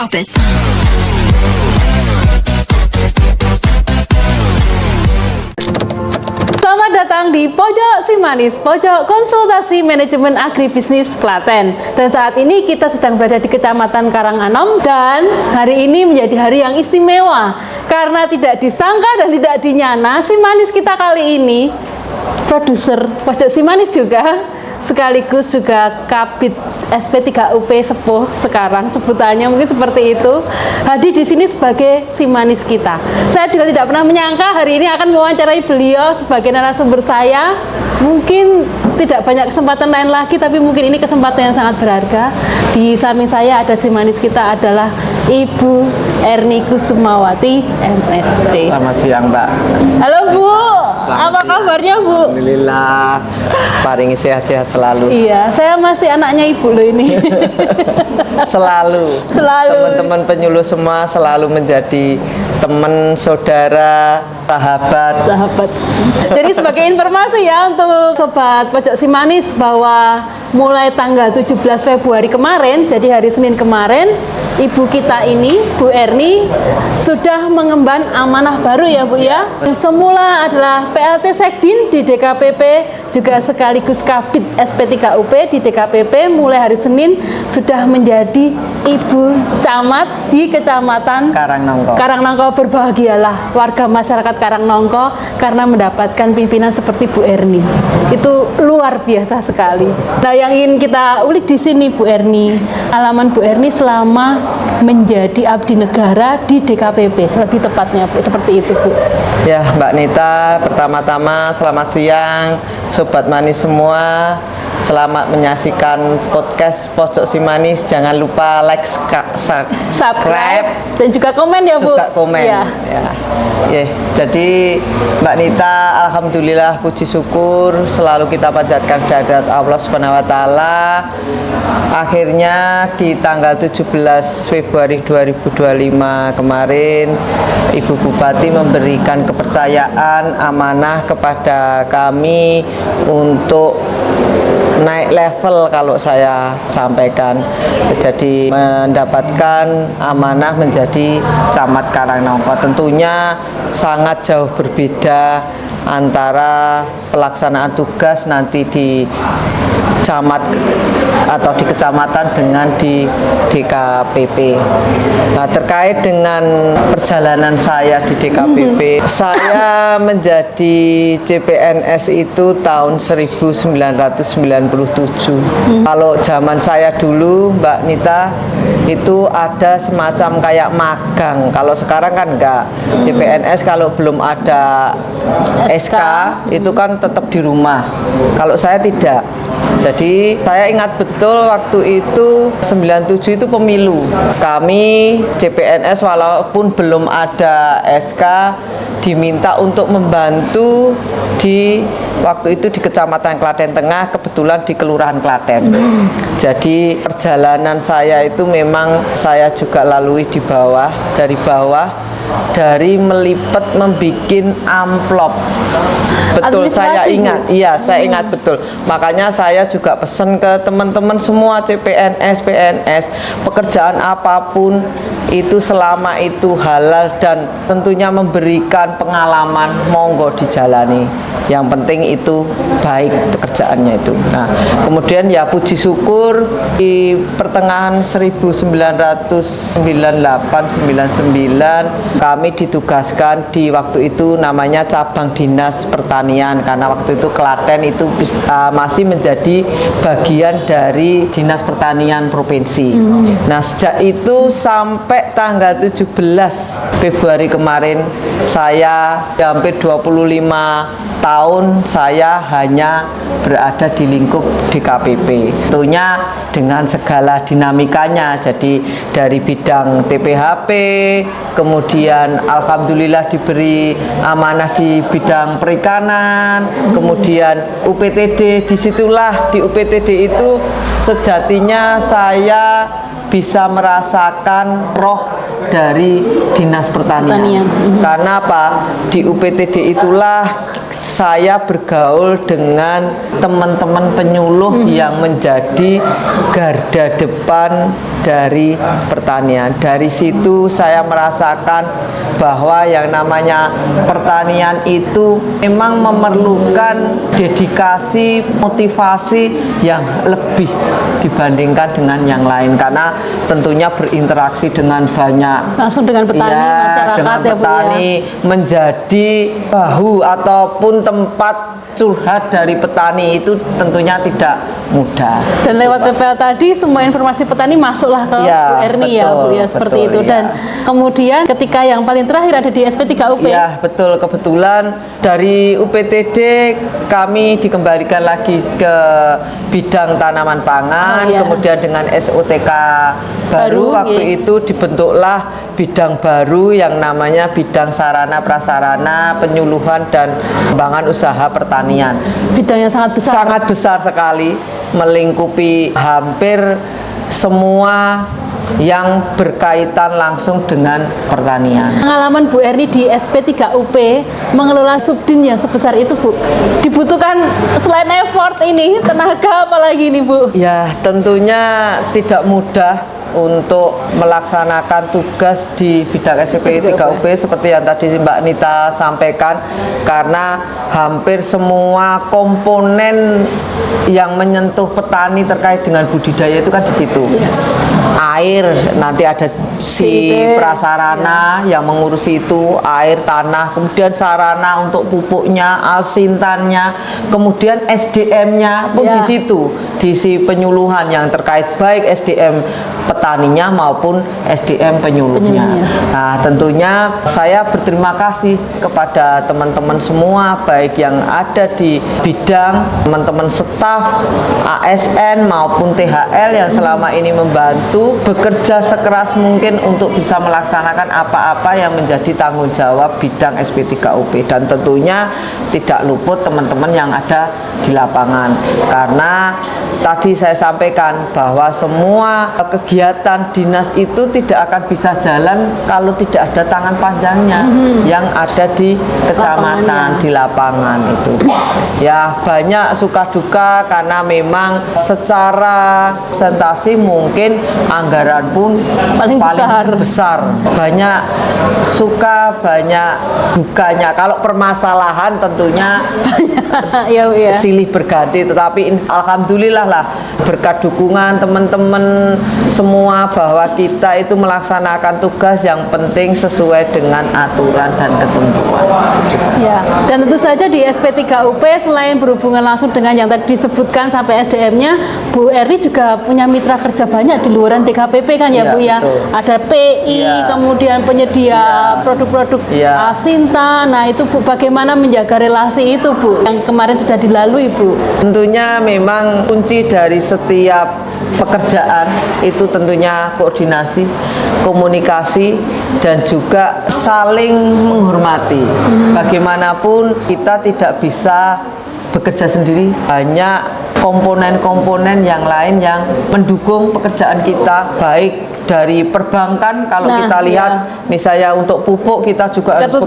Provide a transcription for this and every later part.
Drop it. Selamat datang di Pojok Si Manis, Pojok Konsultasi Manajemen Agribisnis Klaten. Dan saat ini kita sedang berada di Kecamatan Karanganom. Dan hari ini menjadi hari yang istimewa karena tidak disangka dan tidak dinyana, Si Manis kita kali ini produser Pojok Si Manis juga, sekaligus juga Kabid SP3UP Sepuh sekarang, sebutannya mungkin seperti itu, hadir di sini sebagai Si Manis kita. Saya juga tidak pernah menyangka hari ini akan mewawancarai beliau sebagai narasumber saya. Mungkin tidak banyak kesempatan lain lagi, tapi mungkin ini kesempatan yang sangat berharga. Di samping saya ada Si Manis kita adalah Ibu Erni Kusumawati, MSc. Selamat siang, Mbak. Halo Bu, Selamat apa siang. kabarnya Bu? Alhamdulillah, paringi sehat-sehat selalu. Iya, saya masih anaknya Ibu loh ini. Selalu. Teman-teman penyuluh semua selalu menjadi teman, saudara, sahabat. Jadi sebagai informasi ya untuk Sobat Pojok Si Manis, bahwa mulai tanggal 17 Februari kemarin, jadi hari Senin kemarin, Ibu kita ini, Bu Erni, sudah mengemban amanah baru ya Bu ya. Yang semula adalah PLT Sekdin di DKPP, juga sekaligus Kabid SP3UP di DKPP, mulai hari Senin sudah menjadi Ibu Camat di Kecamatan Karangnongko. Berbahagialah warga masyarakat Karangnongko karena mendapatkan pimpinan seperti Bu Erni. Itu luar biasa sekali. Nah, yang ingin kita ulik di sini Bu Erni, alaman Bu Erni selama menjadi abdi negara di DKPP, lebih tepatnya Bu, seperti itu Bu. Ya, Mbak Nita, pertama-tama selamat siang Sobat Manis semua. Selamat menyaksikan podcast Pojok Si Manis. Jangan lupa like, subscribe, dan juga komen ya Bu. Juga komen. Ya. Jadi Mbak Nita, alhamdulillah, puji syukur selalu kita panjatkan kehadirat Allah Subhanahu wa taala. Akhirnya di tanggal 17 Februari 2025 kemarin, Ibu Bupati memberikan kepercayaan amanah kepada kami untuk naik level, kalau saya sampaikan, jadi mendapatkan amanah menjadi Camat Karangnongko. Tentunya sangat jauh berbeda antara pelaksanaan tugas nanti di camat atau di kecamatan dengan di DKPP. Nah, terkait dengan perjalanan saya di DKPP, saya menjadi CPNS itu tahun 1997. Kalau zaman saya dulu, Mbak Nita, itu ada semacam kayak magang. Kalau sekarang kan enggak. CPNS kalau belum ada SK itu kan tetap di rumah. Kalau saya tidak. Jadi saya ingat betul waktu itu 97 itu pemilu. Kami CPNS walaupun belum ada SK diminta untuk membantu di waktu itu di Kecamatan Klaten Tengah, kebetulan di Kelurahan Klaten. Jadi perjalanan saya itu memang saya juga lalui di bawah, dari melipet, membikin amplop. Betul, saya ingat. Iya, saya ingat betul. Makanya saya juga pesan ke teman-teman semua CPNS, PNS, pekerjaan apapun itu selama itu halal dan tentunya memberikan pengalaman, monggo dijalani. Yang penting itu baik pekerjaannya itu. Nah, kemudian ya puji syukur di pertengahan 1998-99 kami ditugaskan di waktu itu namanya cabang dinas pertanian, karena waktu itu Klaten itu masih menjadi bagian dari dinas pertanian provinsi. Nah, sejak itu sampai tanggal 17 Februari kemarin, saya hampir 25 tahun saya hanya berada di lingkup DKPP. Tentunya dengan segala dinamikanya, jadi dari bidang TPHP, kemudian alhamdulillah diberi amanah di bidang perikanan, kemudian UPTD. Disitulah di UPTD itu sejatinya saya bisa merasakan roh dari dinas pertanian. Karena apa? Di UPTD itulah saya bergaul dengan teman-teman penyuluh yang menjadi garda depan dari pertanian. Dari situ saya merasakan bahwa yang namanya pertanian itu memang memerlukan dedikasi, motivasi yang lebih dibandingkan dengan yang lain, karena tentunya berinteraksi dengan banyak Langsung dengan petani, masyarakat dengan ya Bu ya. petani, menjadi bahu ataupun tempat curhat dari petani itu tentunya tidak mudah. Dan lewat PPL tadi semua informasi petani masuklah ke Ya, Bu Erni ya Bu ya, betul, seperti betul, itu. ya. Dan kemudian ketika yang paling terakhir ada di SP3UP. Ya, betul. Kebetulan dari UPTD kami dikembalikan lagi ke bidang tanaman pangan, Oh, ya. kemudian dengan SOTK Baru, baru waktu ya. itu dibentuklah bidang baru yang namanya bidang sarana prasarana penyuluhan dan pengembangan usaha pertanian. Bidang yang sangat besar. Sangat besar sekali, melingkupi hampir semua yang berkaitan langsung dengan pertanian. Pengalaman Bu Erni di SP3UP mengelola subdin yang sebesar itu Bu, dibutuhkan selain effort ini tenaga apalagi ini Bu? Ya, tentunya tidak mudah untuk melaksanakan tugas di bidang SP3UP seperti yang tadi Mbak Nita sampaikan, karena hampir semua komponen yang menyentuh petani terkait dengan budidaya itu kan di situ. Air, nanti ada si prasarana yang mengurusi itu, air, tanah, kemudian sarana untuk pupuknya, alsintannya, kemudian SDM-nya pun di situ, di si penyuluhan yang terkait baik SDM petaninya maupun SDM penyuluhnya. Nah, tentunya saya berterima kasih kepada teman-teman semua, baik yang ada di bidang, teman-teman staf, ASN maupun THL yang selama ini membantu bekerja sekeras mungkin untuk bisa melaksanakan apa-apa yang menjadi tanggung jawab bidang SP3UP, dan tentunya tidak luput teman-teman yang ada di lapangan, karena tadi saya sampaikan bahwa semua kegiatan dinas itu tidak akan bisa jalan kalau tidak ada tangan panjangnya yang ada di kecamatan, di lapangan itu. Ya, banyak suka duka karena memang secara presentasi mungkin anggaran pun paling besar. Banyak suka, banyak dukanya. Kalau permasalahan tentunya silih berganti, tetapi alhamdulillah lah berkat dukungan teman-teman semua bahwa kita itu melaksanakan tugas yang penting sesuai dengan aturan dan ketentuan. Ya, dan tentu saja di SP3UP selain berhubungan langsung dengan yang tadi disebutkan sampai SDM-nya, Bu Erni juga punya mitra kerja banyak di luaran DKPP kan ya, Bu ya. Betul. Ada PI, kemudian penyedia produk-produk Asinta. Nah, itu Bu bagaimana menjaga relasi itu Bu yang kemarin sudah dilalui Bu? Tentunya memang kunci dari setiap pekerjaan itu tentunya koordinasi, komunikasi, dan juga saling menghormati. Bagaimanapun kita tidak bisa bekerja sendiri, banyak komponen-komponen yang lain yang mendukung pekerjaan kita, baik dari perbankan kalau kita lihat misalnya untuk pupuk kita juga harus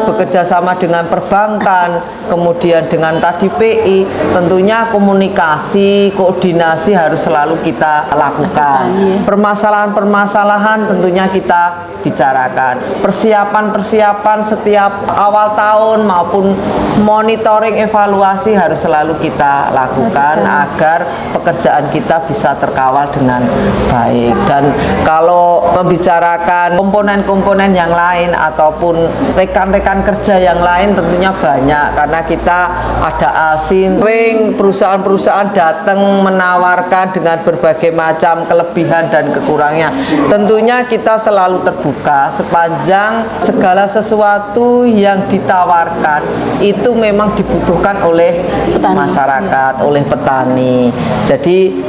bekerja sama dengan perbankan, kemudian dengan tadi PI, tentunya komunikasi, koordinasi harus selalu kita lakukan. Permasalahan-permasalahan tentunya kita bicarakan. Persiapan-persiapan setiap awal tahun maupun monitoring evaluasi harus selalu kita lakukan agar pekerjaan kita bisa terkawal dengan baik. Dan kalau membicarakan komponen-komponen yang lain ataupun rekan-rekan kerja yang lain tentunya banyak, karena kita ada alsin, sering perusahaan-perusahaan datang menawarkan dengan berbagai macam kelebihan dan kekurangannya. Tentunya kita selalu terbuka sepanjang segala sesuatu yang ditawarkan itu memang dibutuhkan oleh masyarakat, oleh petani. Jadi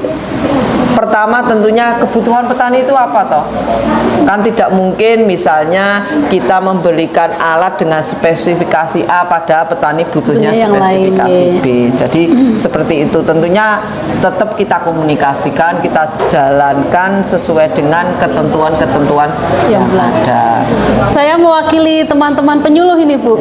pertama tentunya kebutuhan petani itu apa toh? Kan tidak mungkin misalnya kita membelikan alat dengan spesifikasi A pada petani butuhnya spesifikasi B. Jadi seperti itu, tentunya tetap kita komunikasikan, kita jalankan sesuai dengan ketentuan-ketentuan yang ada. Saya mewakili teman-teman penyuluh ini Bu.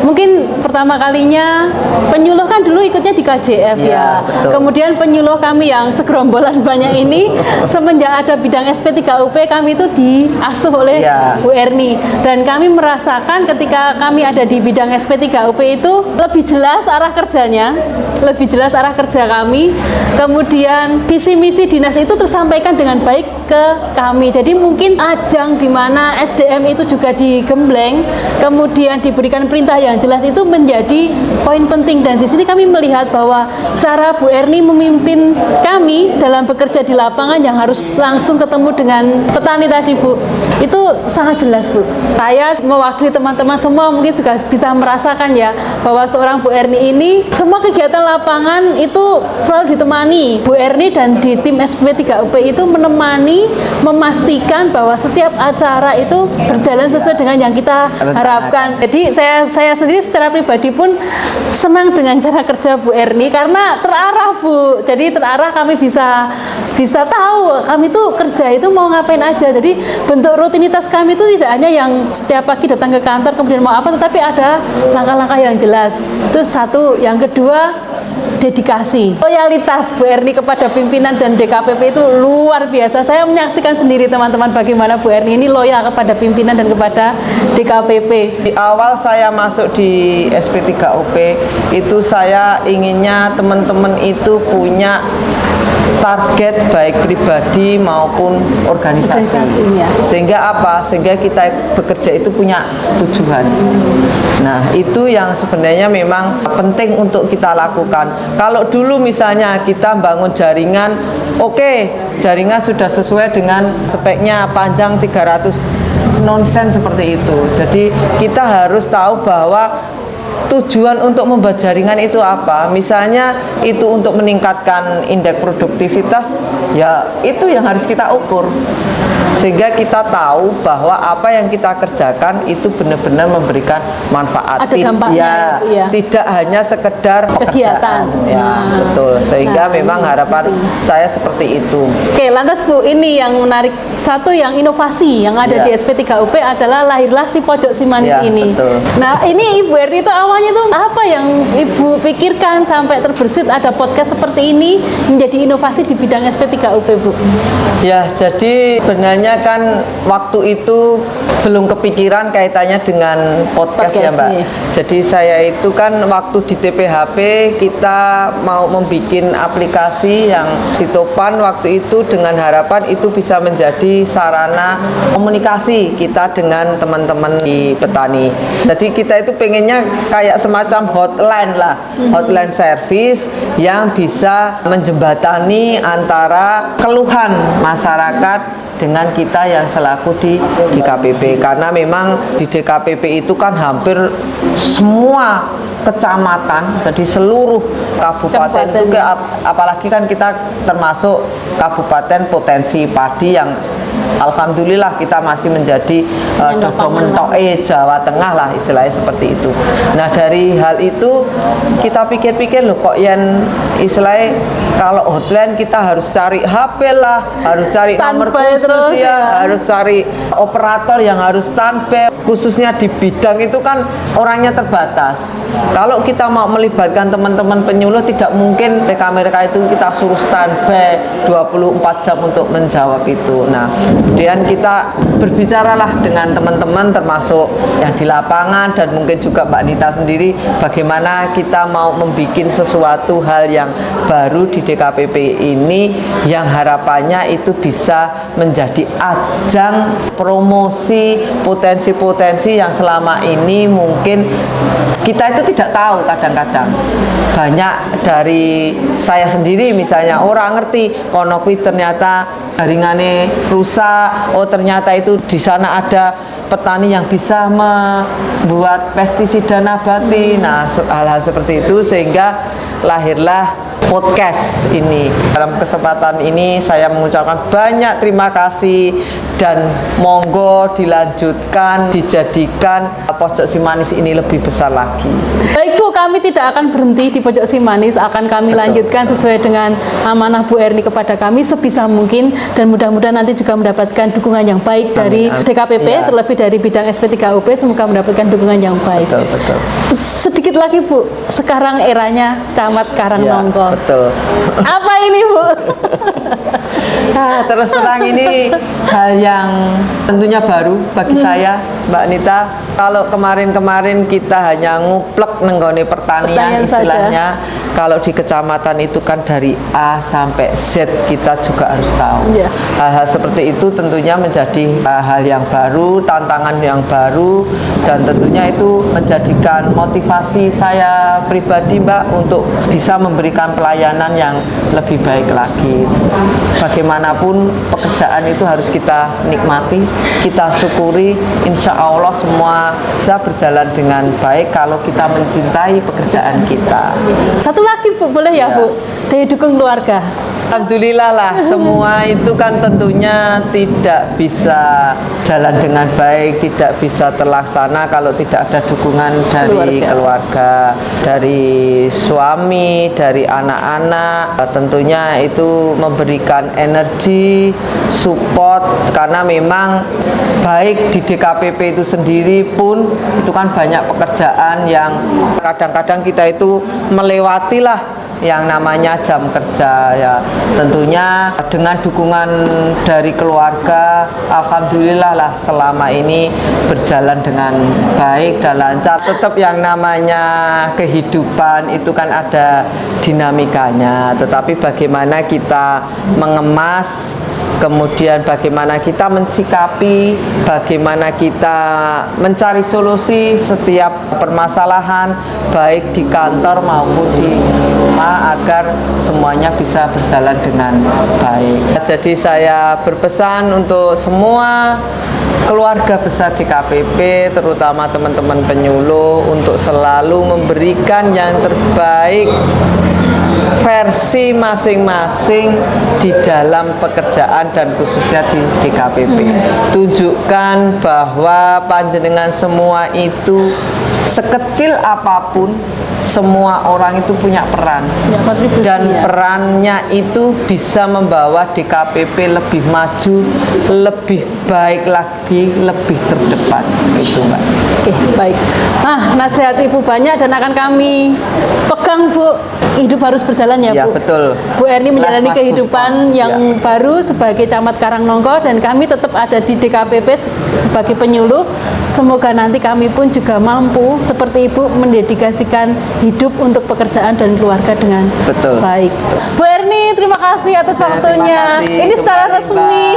Mungkin pertama kalinya penyuluh kan dulu ikutnya di KJF ya. Betul. Kemudian penyuluh kami yang segerombolan banyak ini semenjak ada bidang SP3UP kami itu diasuh oleh Bu Erni, dan kami merasakan ketika kami ada di bidang SP3UP itu lebih jelas arah kerjanya, lebih jelas arah kerja kami, kemudian visi misi dinas itu tersampaikan dengan baik ke kami. Jadi mungkin ajang di mana SDM itu juga digembleng, kemudian diberikan perintah yang jelas itu menjadi poin penting, dan di sini kami melihat bahwa cara Bu Erni memimpin kami dalam bekerja di lapangan yang harus langsung ketemu dengan petani tadi Bu, itu sangat jelas Bu. Saya mewakili teman-teman semua mungkin juga bisa merasakan ya bahwa seorang Bu Erni ini semua kegiatan lapangan itu selalu ditemani Bu Erni, dan di tim SP3UP itu menemani, memastikan bahwa setiap acara itu berjalan sesuai dengan yang kita harapkan. Jadi saya sendiri secara pribadi pun senang dengan cara kerja Bu Erni karena terarah Bu. Jadi terarah, kami bisa tahu kami tuh kerja itu mau ngapain aja. Jadi bentuk rutinitas kami itu tidak hanya yang setiap pagi datang ke kantor kemudian mau apa, tetapi ada langkah-langkah yang jelas. Itu satu. Yang kedua, dedikasi. Loyalitas Bu Erni kepada pimpinan dan DKPP itu luar biasa. Saya menyaksikan sendiri teman-teman bagaimana Bu Erni ini loyal kepada pimpinan dan kepada DKPP. Di awal saya masuk di SP3UP itu saya inginnya teman-teman itu punya target baik pribadi maupun organisasi. Sehingga apa? Sehingga kita bekerja itu punya tujuan. Nah, itu yang sebenarnya memang penting untuk kita lakukan. Kalau dulu misalnya kita bangun jaringan, oke, jaringan sudah sesuai dengan speknya panjang 300, nonsen seperti itu. Jadi kita harus tahu bahwa tujuan untuk membuat jaringan itu apa. Misalnya itu untuk meningkatkan indeks produktivitas, ya itu yang harus kita ukur, sehingga kita tahu bahwa apa yang kita kerjakan itu benar-benar memberikan manfaat. Ada dampaknya, ya. Tidak hanya sekedar kegiatan. Ya, betul. Sehingga memang harapan saya seperti itu. Oke, lantas Bu, ini yang menarik, satu yang inovasi yang ada di SP3UP adalah lahirlah si pojok si manis ini. Betul. Nah, ini Ibu Erni itu awalnya itu apa yang Ibu pikirkan sampai terbersit ada podcast seperti ini menjadi inovasi di bidang SP3UP Bu? Ya, jadi sebenarnya kan waktu itu belum kepikiran kaitannya dengan podcast ya Mbak. Iya. Jadi saya itu kan waktu di TPHP kita mau membuat aplikasi yang Sitopan waktu itu dengan harapan itu bisa menjadi sarana komunikasi kita dengan teman-teman di petani. Jadi kita itu pengennya kayak semacam hotline lah, hotline service yang bisa menjembatani antara keluhan masyarakat dengan kita yang selaku di DKPP, karena memang di DKPP itu kan hampir semua kecamatan, jadi seluruh kabupaten itu apalagi kan kita termasuk kabupaten potensi padi yang alhamdulillah kita masih menjadi dokumen Jawa Tengah lah istilahnya seperti itu. Nah, dari hal itu kita pikir-pikir loh kok yang istilahnya kalau hotline kita harus cari HP lah, harus cari nomor khusus ya, harus cari operator yang harus standby, khususnya di bidang itu kan orangnya terbatas. Kalau kita mau melibatkan teman-teman penyuluh, tidak mungkin mereka itu kita suruh standby 24 jam untuk menjawab itu. Nah, kemudian kita berbicaralah dengan teman-teman termasuk yang di lapangan dan mungkin juga Mbak Nita sendiri, bagaimana kita mau membuat sesuatu hal yang baru di DKPP ini yang harapannya itu bisa menjadi ajang promosi potensi-potensi yang selama ini mungkin kita itu tidak tahu. Kadang-kadang banyak dari saya sendiri misalnya orang ngerti kono kuwi ternyata jaringannya rusak, oh ternyata itu di sana ada petani yang bisa membuat pestisida nabati. Nah, hal-hal seperti itu sehingga lahirlah podcast ini. Dalam kesempatan ini saya mengucapkan banyak terima kasih dan monggo dilanjutkan, dijadikan Pojok Si Manis ini lebih besar lagi. Baik Bu, kami tidak akan berhenti di Pojok Si Manis, akan kami lanjutkan sesuai dengan amanah Bu Erni kepada kami sebisa mungkin, dan mudah-mudahan nanti juga mendapatkan dukungan yang baik dari DKPP, terlebih dari bidang SP3UP, semoga mendapatkan dukungan yang baik. Betul. Sedikit lagi Bu, sekarang eranya Camat Karangnongko. Betul. Apa ini Bu? Terus terang ini hal yang tentunya baru bagi saya, Mbak Nita. Kalau kemarin-kemarin kita hanya nguplek nenggone pertanian istilahnya, kalau di kecamatan itu kan dari A sampai Z kita juga harus tahu. Iya. Hal-hal seperti itu tentunya menjadi hal yang baru, tantangan yang baru, dan tentunya itu menjadikan motivasi saya pribadi, Mbak, untuk bisa memberikan pelayanan yang lebih baik lagi. Bagaimanapun pekerjaan itu harus kita nikmati, kita syukuri. Insya Allah semua bisa berjalan dengan baik kalau kita mencintai pekerjaan kita. Satu lagi Bu, boleh ya, Bu? Daya dukung keluarga. Alhamdulillah lah, semua itu kan tentunya tidak bisa jalan dengan baik, tidak bisa terlaksana kalau tidak ada dukungan dari keluarga, dari suami, dari anak-anak. Tentunya itu memberikan energi, support, karena memang baik di DKPP itu sendiri pun itu kan banyak pekerjaan yang kadang-kadang kita itu melewatilah yang namanya jam kerja ya. Tentunya dengan dukungan dari keluarga, alhamdulillah lah selama ini berjalan dengan baik dan lancar. Tetap yang namanya kehidupan itu kan ada dinamikanya, tetapi bagaimana kita mengemas, kemudian bagaimana kita mencikapi, bagaimana kita mencari solusi setiap permasalahan baik di kantor maupun di rumah agar semuanya bisa berjalan dengan baik. Jadi saya berpesan untuk semua keluarga besar di KPP, terutama teman-teman penyuluh, untuk selalu memberikan yang terbaik versi masing-masing di dalam pekerjaan dan khususnya di DKPP. Tunjukkan bahwa panjenengan semua itu sekecil apapun, semua orang itu punya peran, dan perannya itu bisa membawa DKPP lebih maju, lebih baik lagi, lebih terdepan. Itu, Mbak. Oke, baik. Nah, nasihat Ibu banyak dan akan kami pegang, Bu. Hidup harus berjalan ya, Bu. Betul. Bu Erni menjalani Mas kehidupan Puspa. yang baru sebagai camat Karangnongko, dan kami tetap ada di DKPP sebagai penyuluh. Semoga nanti kami pun juga mampu seperti Ibu mendedikasikan hidup untuk pekerjaan dan keluarga dengan baik. Bu Erni, terima kasih atas waktunya. Ini secara resmi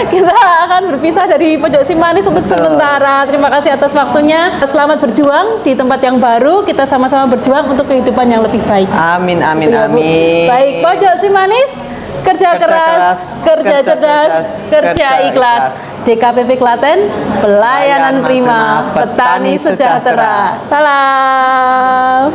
kita akan berpisah dari Pojok Simanis untuk sementara. Terima kasih atas waktunya. Selamat berjuang di tempat yang baru. Kita sama-sama berjuang untuk kehidupan yang lebih baik. Amin, amin, Ya, amin. Baik, Pojok Simanis, kerja keras, kerja cerdas, kerja ikhlas. DKPP Klaten, pelayanan prima, petani sejahtera. Salam.